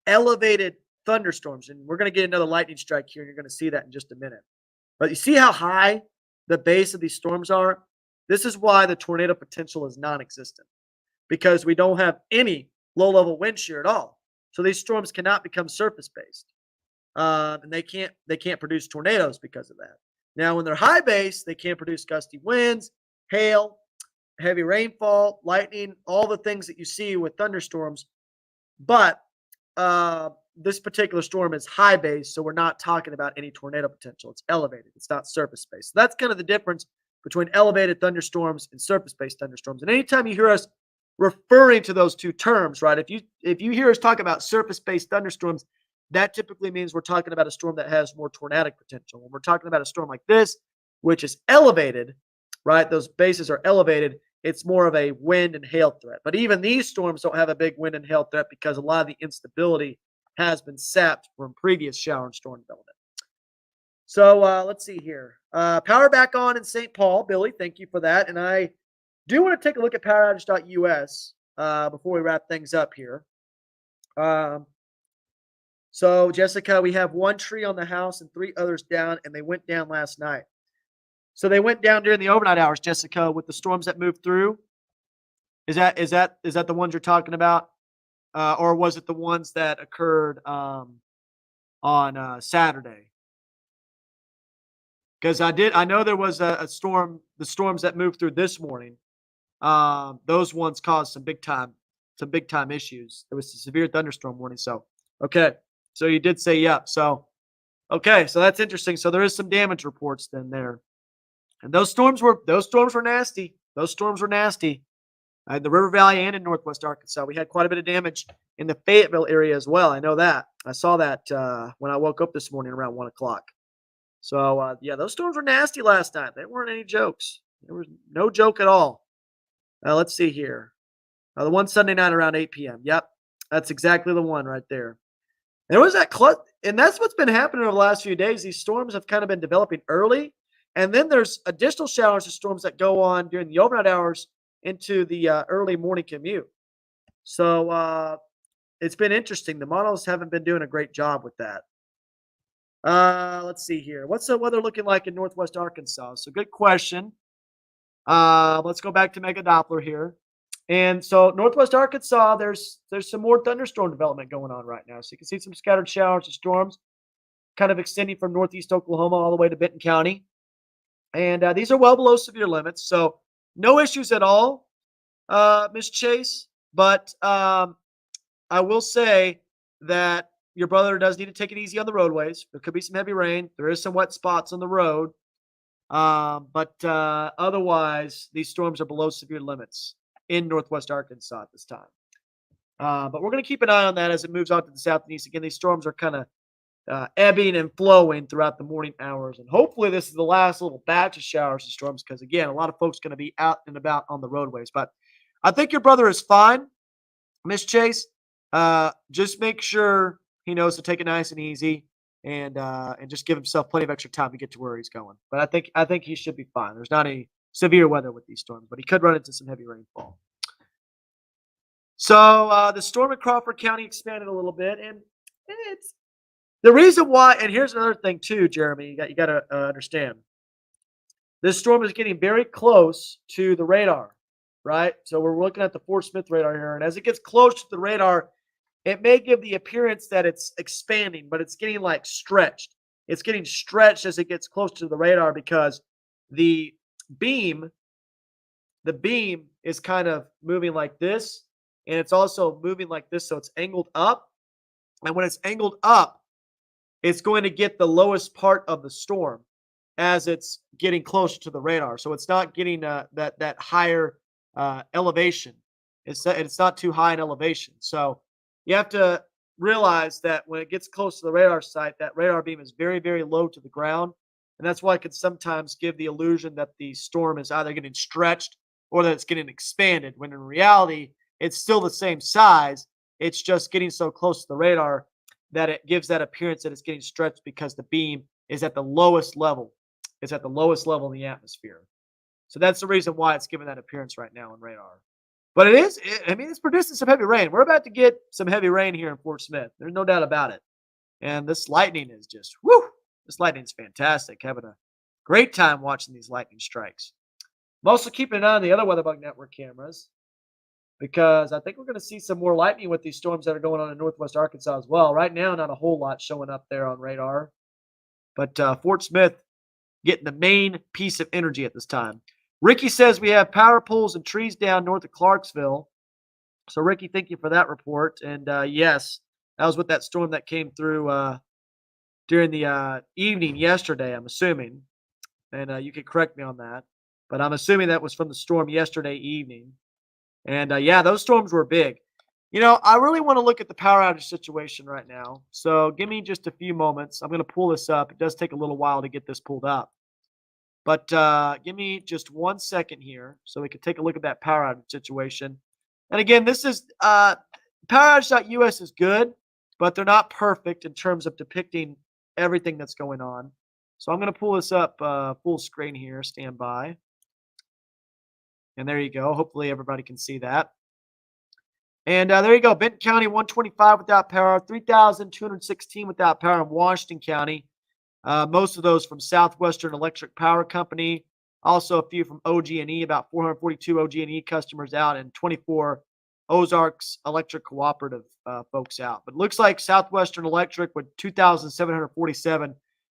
elevated thunderstorms, and we're going to get another lightning strike here, and you're going to see that in just a minute. But you see how high the base of these storms are? This is why the tornado potential is non-existent, because we don't have any low-level wind shear at all. So these storms cannot become surface-based, and they can't produce tornadoes because of that. Now, when they're high base, they can produce gusty winds, hail, heavy rainfall, lightning, all the things that you see with thunderstorms. But this particular storm is high base, so we're not talking about any tornado potential. It's elevated. It's not surface based. So that's kind of the difference between elevated thunderstorms and surface based thunderstorms. And anytime you hear us referring to those two terms, right? If you hear us talk about surface based thunderstorms, that typically means we're talking about a storm that has more tornadic potential. When we're talking about a storm like this, which is elevated, right? Those bases are elevated. It's more of a wind and hail threat. But even these storms don't have a big wind and hail threat because a lot of the instability has been sapped from previous shower and storm development. So let's see here. Power back on in St. Paul. Billy, thank you for that. And I do want to take a look at poweroutage.us before we wrap things up here. So, Jessica, we have one tree on the house and 3 others down, and they went down last night. So they went down during the overnight hours, Jessica, with the storms that moved through. Is that the ones you're talking about, or was it the ones that occurred on Saturday? Because I know there was a storm. The storms that moved through this morning, those ones caused some big time issues. There was a severe thunderstorm warning. So okay, so you did say yeah. So okay, so that's interesting. So there is some damage reports then there. And those storms were nasty. Those storms were nasty. In the River Valley and in Northwest Arkansas, we had quite a bit of damage in the Fayetteville area as well. I know that. I saw that when I woke up this morning around 1 o'clock. So yeah, those storms were nasty last night. They weren't any jokes. There was no joke at all. Let's see here. The one Sunday night around 8 p.m. Yep, that's exactly the one right there. There was that and that's what's been happening over the last few days. These storms have kind of been developing early. And then there's additional showers and storms that go on during the overnight hours into the early morning commute. So it's been interesting. The models haven't been doing a great job with that. Let's see here. What's the weather looking like in Northwest Arkansas? So good question. Let's go back to Mega Doppler here. And so Northwest Arkansas, there's some more thunderstorm development going on right now. So you can see some scattered showers and storms. kind of extending from northeast Oklahoma all the way to Benton County. And these are well below severe limits. So no issues at all, Miss Chase. But I will say that your brother does need to take it easy on the roadways. There could be some heavy rain. There is some wet spots on the road. But otherwise, these storms are below severe limits in northwest Arkansas at this time. But we're going to keep an eye on that as it moves out to the south and east. Again, these storms are kind of ebbing and flowing throughout the morning hours. And hopefully this is the last little batch of showers and storms because, again, a lot of folks going to be out and about on the roadways. But I think your brother is fine, Miss Chase. Just make sure he knows to take it nice and easy and just give himself plenty of extra time to get to where he's going. But I think he should be fine. There's not any severe weather with these storms, but he could run into some heavy rainfall. So the storm in Crawford County expanded a little bit, and it's the reason why. And here's another thing too, Jeremy. You got to understand. This storm is getting very close to the radar, right? So we're looking at the Fort Smith radar here, and as it gets close to the radar, it may give the appearance that it's expanding, but it's getting like stretched. It's getting stretched as it gets close to the radar because the beam is kind of moving like this, and it's also moving like this, so it's angled up. And when it's angled up, it's going to get the lowest part of the storm as it's getting closer to the radar. So it's not getting that higher elevation. It's not too high in elevation. So you have to realize that when it gets close to the radar site, that radar beam is very, very low to the ground. And that's why it can sometimes give the illusion that the storm is either getting stretched or that it's getting expanded, when in reality, it's still the same size. It's just getting so close to the radar that it gives that appearance that it's getting stretched because the beam is at the lowest level. It's at the lowest level in the atmosphere. So that's the reason why it's given that appearance right now on radar. But it's producing some heavy rain. We're about to get some heavy rain here in Fort Smith. There's no doubt about it. And this lightning is just, whoo, this lightning is fantastic. Having a great time watching these lightning strikes. I'm also keeping an eye on the other WeatherBug Network cameras because I think we're going to see some more lightning with these storms that are going on in northwest Arkansas as well. Right now, not a whole lot showing up there on radar. But Fort Smith getting the main piece of energy at this time. Ricky says we have power poles and trees down north of Clarksville. So, Ricky, thank you for that report. And, yes, that was with that storm that came through during the evening yesterday, I'm assuming. And you can correct me on that. But I'm assuming that was from the storm yesterday evening. And, yeah, those storms were big. You know, I really want to look at the power outage situation right now. So give me just a few moments. I'm going to pull this up. It does take a little while to get this pulled up. But give me just 1 second here so we can take a look at that power outage situation. And again, this is poweroutage.us is good, but they're not perfect in terms of depicting everything that's going on. So I'm going to pull this up full screen here. Stand by. And there you go. Hopefully everybody can see that. And there you go. Benton County, 125 without power, 3,216 without power in Washington County. Most of those from Southwestern Electric Power Company. Also a few from OG&E, about 442 OG&E customers out, and 24 Ozarks Electric Cooperative folks out. But it looks like Southwestern Electric with 2,747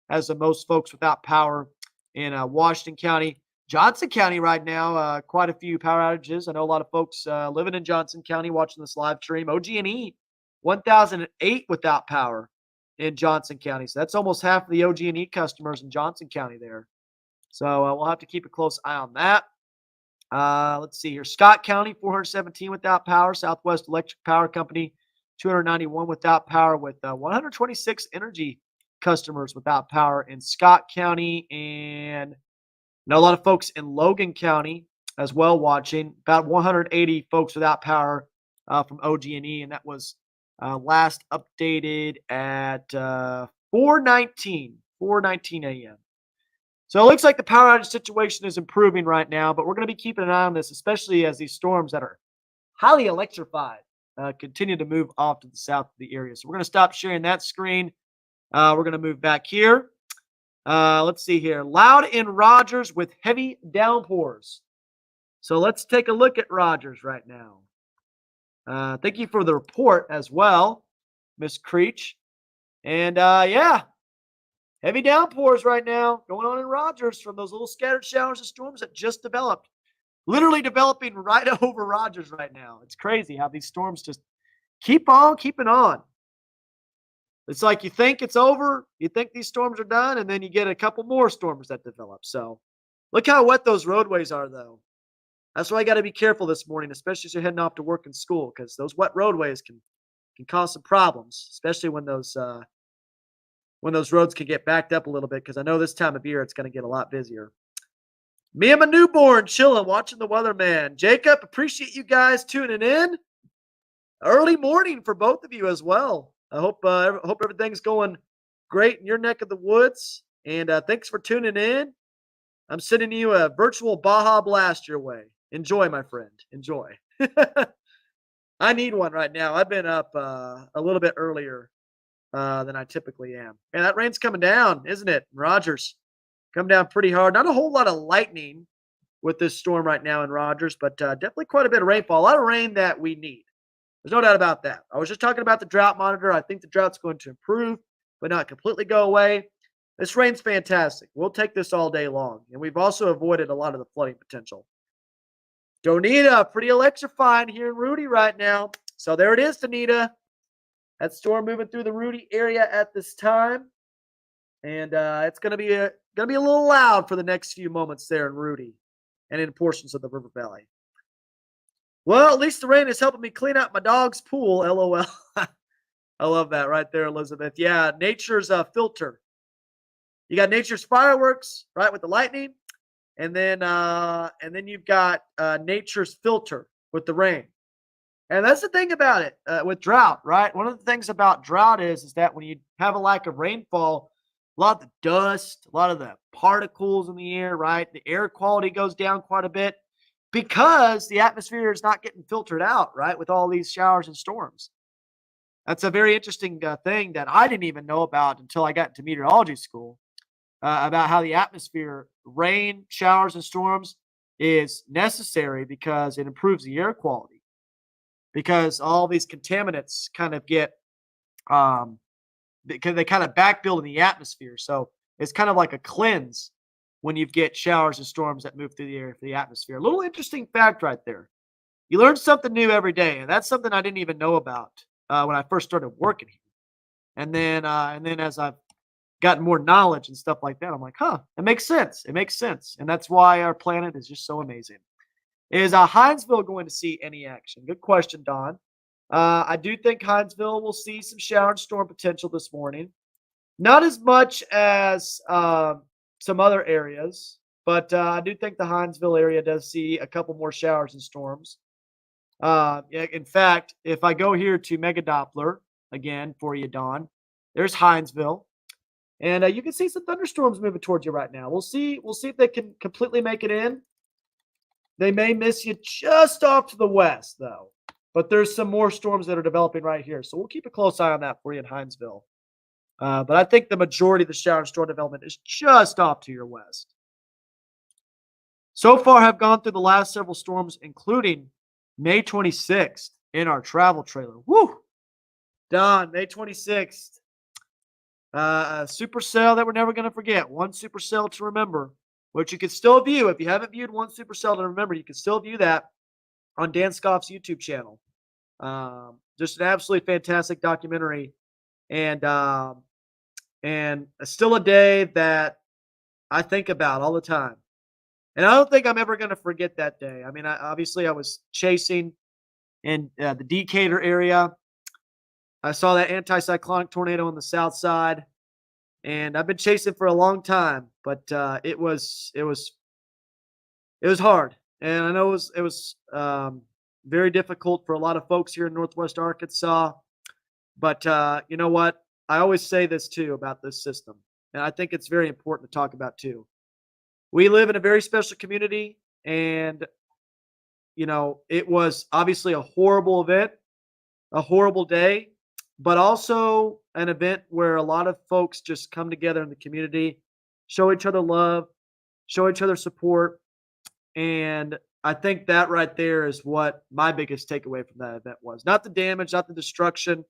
has the most folks without power in Washington County. Johnson County right now, quite a few power outages. I know a lot of folks living in Johnson County watching this live stream. OG&E, 1,008 without power in Johnson County. So that's almost half of the OG&E customers in Johnson County there. So we'll have to keep a close eye on that. Let's see here. Scott County, 417 without power. Southwest Electric Power Company, 291 without power, with 126 energy customers without power in Scott County. And a lot of folks in Logan County as well watching. About 180 folks without power from OG&E, and that was last updated at 4:19 a.m. So it looks like the power outage situation is improving right now, but we're going to be keeping an eye on this, especially as these storms that are highly electrified continue to move off to the south of the area. So we're going to stop sharing that screen. We're going to move back here. Let's see here. Loud in Rogers with heavy downpours. So let's take a look at Rogers right now. Thank you for the report as well, Miss Creech. And yeah, Heavy downpours right now going on in Rogers from those little scattered showers and storms that just developed. Literally developing right over Rogers right now. It's crazy how these storms just keep on keeping on. It's like you think it's over, you think these storms are done, and then you get a couple more storms that develop. So look how wet those roadways are, though. That's why I got to be careful this morning, especially as you're heading off to work and school, because those wet roadways can cause some problems, especially when those roads can get backed up a little bit. Because I know this time of year it's going to get a lot busier. Me and my newborn chilling, watching the weatherman. Jacob, appreciate you guys tuning in. Early morning for both of you as well. I hope everything's going great in your neck of the woods. And thanks for tuning in. I'm sending you a virtual Baja Blast your way. Enjoy, my friend. Enjoy. I need one right now. I've been up a little bit earlier than I typically am. And that rain's coming down, isn't it? Rogers, come down pretty hard. Not a whole lot of lightning with this storm right now in Rogers, but definitely quite a bit of rainfall. A lot of rain that we need. There's no doubt about that. I was just talking about the drought monitor. I think the drought's going to improve, but not completely go away. This rain's fantastic. We'll take this all day long. And we've also avoided a lot of the flooding potential. Donita, pretty electrifying here in Rudy right now. So there it is, Donita. That storm moving through the Rudy area at this time. And it's going to be a little loud for the next few moments there in Rudy and in portions of the River Valley. Well, at least the rain is helping me clean out my dog's pool. LOL. I love that right there, Elizabeth. Yeah, nature's filter. You got nature's fireworks, right, with the lightning, and then you've got nature's filter with the rain. And that's the thing about it with drought, right? One of the things about drought is that when you have a lack of rainfall, a lot of the dust, a lot of the particles in the air, right? The air quality goes down quite a bit because the atmosphere is not getting filtered out, right, with all these showers and storms. That's a very interesting thing that I didn't even know about until I got into meteorology school about how the atmosphere, rain, showers, and storms is necessary because it improves the air quality. Because all these contaminants kind of get, because they kind of backbuild in the atmosphere. So it's kind of like a cleanse when you get showers and storms that move through the air, the atmosphere. A little interesting fact right there. You learn something new every day, and that's something I didn't even know about when I first started working here. And then as I've gotten more knowledge and stuff like that, I'm like, huh, it makes sense. It makes sense, and that's why our planet is just so amazing. Is Hinesville going to see any action? Good question, Don. I do think Hinesville will see some shower and storm potential this morning. Not as much as some other areas, but I do think the Hinesville area does see a couple more showers and storms. In fact, if I go here to Mega Doppler again for you, Don, there's Hinesville, and you can see some thunderstorms moving towards you right now. We'll see. We'll see if they can completely make it in. They may miss you just off to the west, though. But there's some more storms that are developing right here, so we'll keep a close eye on that for you in Hinesville. But I think the majority of the shower and storm development is just off to your west. So far, I've gone through the last several storms, including May 26th in our travel trailer. Woo! Don, May 26th. A supercell that we're never going to forget. One supercell to remember, which you can still view. If you haven't viewed one supercell to remember, you can still view that on Dan Scoff's YouTube channel. Just an absolutely fantastic documentary, and still a day that I think about all the time. And I don't think I'm ever going to forget that day. I mean, obviously I was chasing in the Decatur area. I saw that anticyclonic tornado on the south side, and I've been chasing for a long time, but it was hard. And I know it was very difficult for a lot of folks here in Northwest Arkansas. But you know what? I always say this too about this system, and I think it's very important to talk about too. We live in a very special community, and it was obviously a horrible event, a horrible day, but also an event where a lot of folks just come together in the community, show each other love, show each other support, and I think that right there is what my biggest takeaway from that event was. Not the damage, not the destruction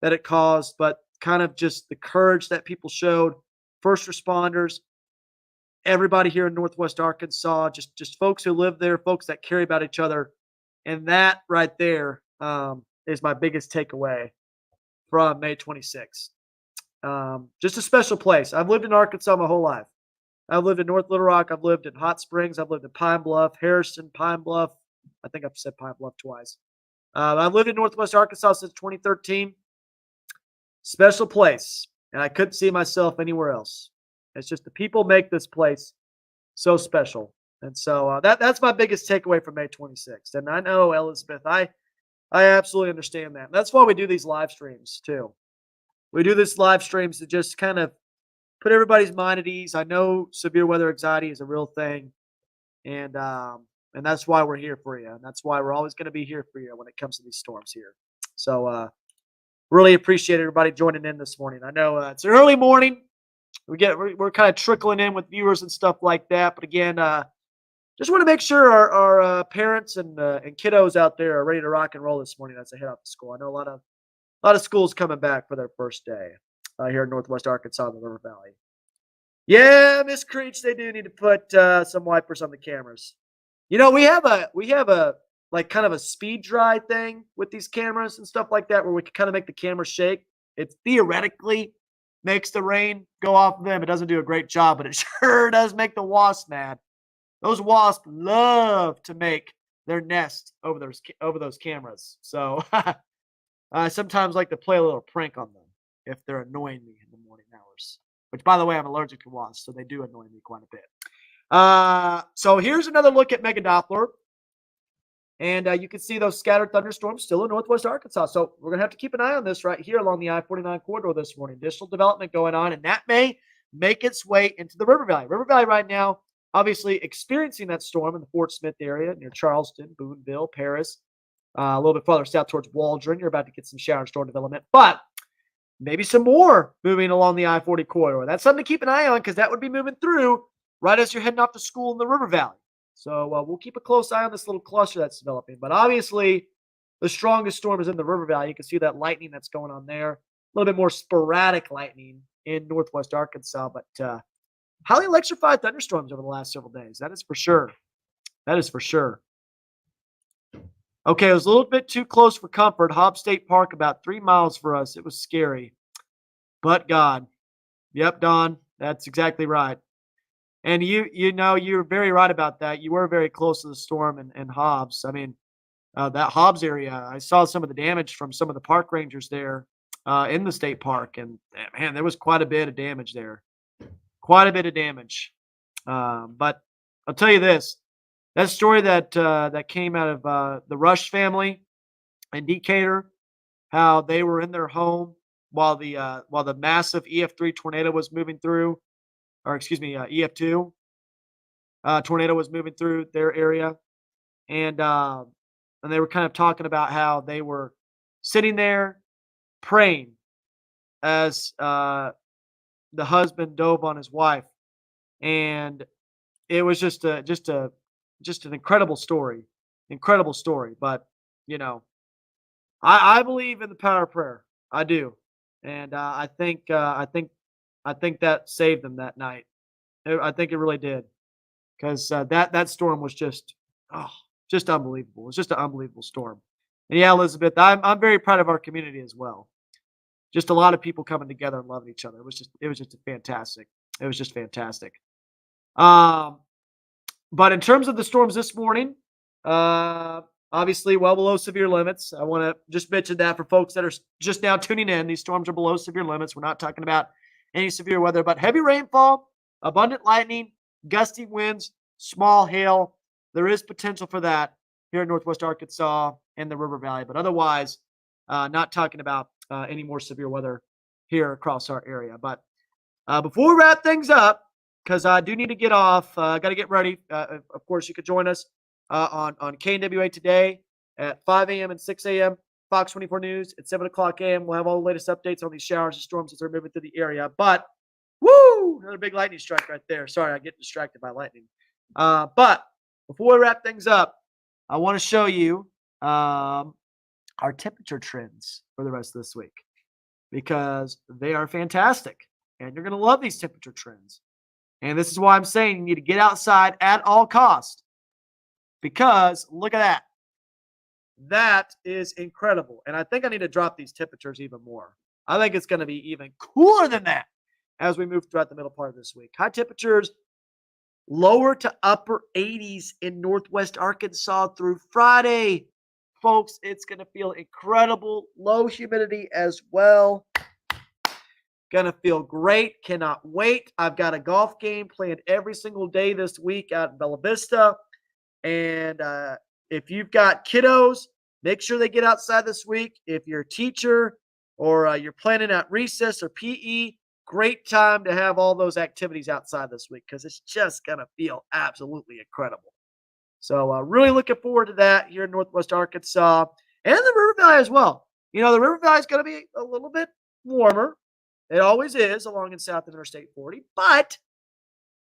that it caused, but kind of just the courage that people showed first responders, everybody here in Northwest Arkansas, just folks who live there, folks that care about each other, and that right there is my biggest takeaway from May 26th. Just a special place. I've lived in Arkansas my whole life. I've lived in North Little Rock. I've lived in Hot Springs. I've lived in Pine Bluff, Harrison, Pine Bluff. I think I've said Pine Bluff twice. I've lived in Northwest Arkansas since 2013. Special place, and I couldn't see myself anywhere else. It's just the people make this place so special, and so that's my biggest takeaway from May 26th. And I know, Elizabeth, I absolutely understand that. That's why we do these live streams too. We do this live streams to just kind of put everybody's mind at ease. I know severe weather anxiety is a real thing, and that's why we're here for you, and that's why we're always going to be here for you when it comes to these storms here. So really appreciate everybody joining in this morning. I know it's an early morning. We're kind of trickling in with viewers and stuff like that, but again, just want to make sure our parents and kiddos out there are ready to rock and roll this morning as they head out to school. I know a lot of schools coming back for their first day here in Northwest Arkansas in the River Valley. Yeah, Miss Creech, they do need to put some wipers on the cameras. You know, we have a like kind of a speed dry thing with these cameras and stuff like that, where we can kind of make the camera shake. It theoretically makes the rain go off of them. It doesn't do a great job, but it sure does make the wasps mad. Those wasps love to make their nest over those cameras. So I sometimes like to play a little prank on them if they're annoying me in the morning hours. Which, by the way, I'm allergic to wasps, so they do annoy me quite a bit. So here's another look at Mega Doppler. And you can see those scattered thunderstorms still in Northwest Arkansas. So we're going to have to keep an eye on this right here along the I-49 corridor this morning. Additional development going on, and that may make its way into the River Valley. River Valley right now, obviously experiencing that storm in the Fort Smith area near Charleston, Boonville, Paris. A little bit farther south towards Waldron. You're about to get some shower and storm development. But maybe some more moving along the I-40 corridor. That's something to keep an eye on, because that would be moving through right as you're heading off to school in the River Valley. So we'll keep a close eye on this little cluster that's developing. But obviously, the strongest storm is in the River Valley. You can see that lightning that's going on there. A little bit more sporadic lightning in Northwest Arkansas, but highly electrified thunderstorms over the last several days. That is for sure. That is for sure. Okay, it was a little bit too close for comfort. Hobbs State Park, about 3 miles for us. It was scary. But God. Yep, Don, that's exactly right. And you know, you're very right about that. You were very close to the storm and Hobbs. I mean, that Hobbs area, I saw some of the damage from some of the park rangers there in the state park. And man, there was quite a bit of damage there. Quite a bit of damage. But I'll tell you this. That story that came out of the Rush family in Decatur, how they were in their home while the massive EF3 tornado was moving through, or excuse me, EF2 tornado was moving through their area, and they were kind of talking about how they were sitting there praying as the husband dove on his wife, and it was just an incredible story, incredible story. But you know, I believe in the power of prayer. I do, and I think that saved them that night. I think it really did, because that storm was just unbelievable. It was just an unbelievable storm. And yeah, Elizabeth, I'm very proud of our community as well. Just a lot of people coming together and loving each other. It was just fantastic. It was just fantastic. Um, but in terms of the storms this morning, obviously well below severe limits. I want to just mention that for folks that are just now tuning in. These storms are below severe limits. We're not talking about any severe weather, but heavy rainfall, abundant lightning, gusty winds, small hail. There is potential for that here in Northwest Arkansas and the River Valley, but otherwise, not talking about any more severe weather here across our area. But before we wrap things up, because I do need to get off, got to get ready. Of course, you could join us on KNWA today at 5 a.m. and 6 a.m. Fox 24 News at 7 o'clock a.m. We'll have all the latest updates on these showers and storms as they're moving through the area. But, woo, another big lightning strike right there. Sorry, I get distracted by lightning. But before we wrap things up, I want to show you our temperature trends for the rest of this week, because they are fantastic. And you're going to love these temperature trends. And this is why I'm saying you need to get outside at all costs, because look at that. That is incredible. And I think I need to drop these temperatures even more. I think it's going to be even cooler than that as we move throughout the middle part of this week. High temperatures lower to upper 80s in Northwest Arkansas through Friday. Folks, it's going to feel incredible. Low humidity as well. Going to feel great. Cannot wait. I've got a golf game planned every single day this week out in Bella Vista. And if you've got kiddos, make sure they get outside this week. If you're a teacher or you're planning out recess or PE, great time to have all those activities outside this week because it's just going to feel absolutely incredible. So really looking forward to that here in Northwest Arkansas and the River Valley as well. You know, the River Valley is going to be a little bit warmer. It always is along in South Interstate 40, but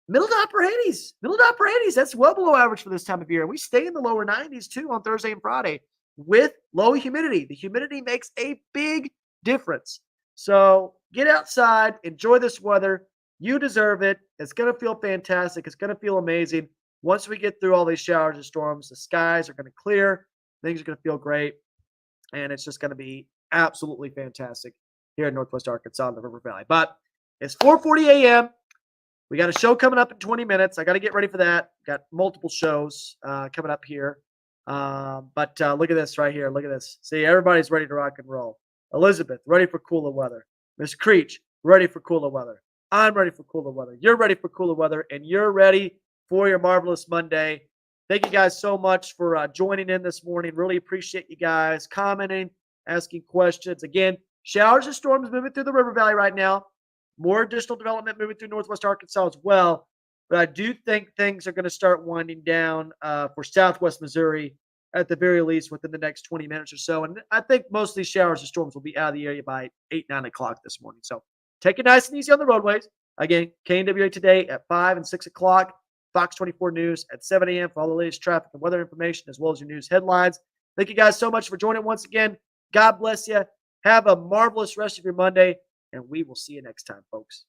middle to upper 80s. Middle to upper 80s. That's well below average for this time of year. We stay in the lower 90s too on Thursday and Friday with low humidity. The humidity makes a big difference. So get outside, enjoy this weather. You deserve it. It's going to feel fantastic. It's going to feel amazing. Once we get through all these showers and storms, the skies are going to clear. Things are going to feel great. And it's just going to be absolutely fantastic here in Northwest Arkansas in the River Valley. But it's 4:40 a.m. We got a show coming up in 20 minutes. I got to get ready for that. Got multiple shows coming up here. But look at this right here. Look at this. See, everybody's ready to rock and roll. Elizabeth, ready for cooler weather. Miss Creech, ready for cooler weather. I'm ready for cooler weather. You're ready for cooler weather, and you're ready for your marvelous Monday. Thank you guys so much for joining in this morning. Really appreciate you guys commenting, asking questions. Again, showers and storms moving through the River Valley right now. More additional development moving through Northwest Arkansas as well. But I do think things are going to start winding down for Southwest Missouri at the very least within the next 20 minutes or so. And I think most of these showers and storms will be out of the area by 8, 9 o'clock this morning. So take it nice and easy on the roadways. Again, KNWA today at 5 and 6 o'clock. Fox 24 News at 7 a.m. for all the latest traffic and weather information, as well as your news headlines. Thank you guys so much for joining once again. God bless you. Have a marvelous rest of your Monday, and we will see you next time, folks.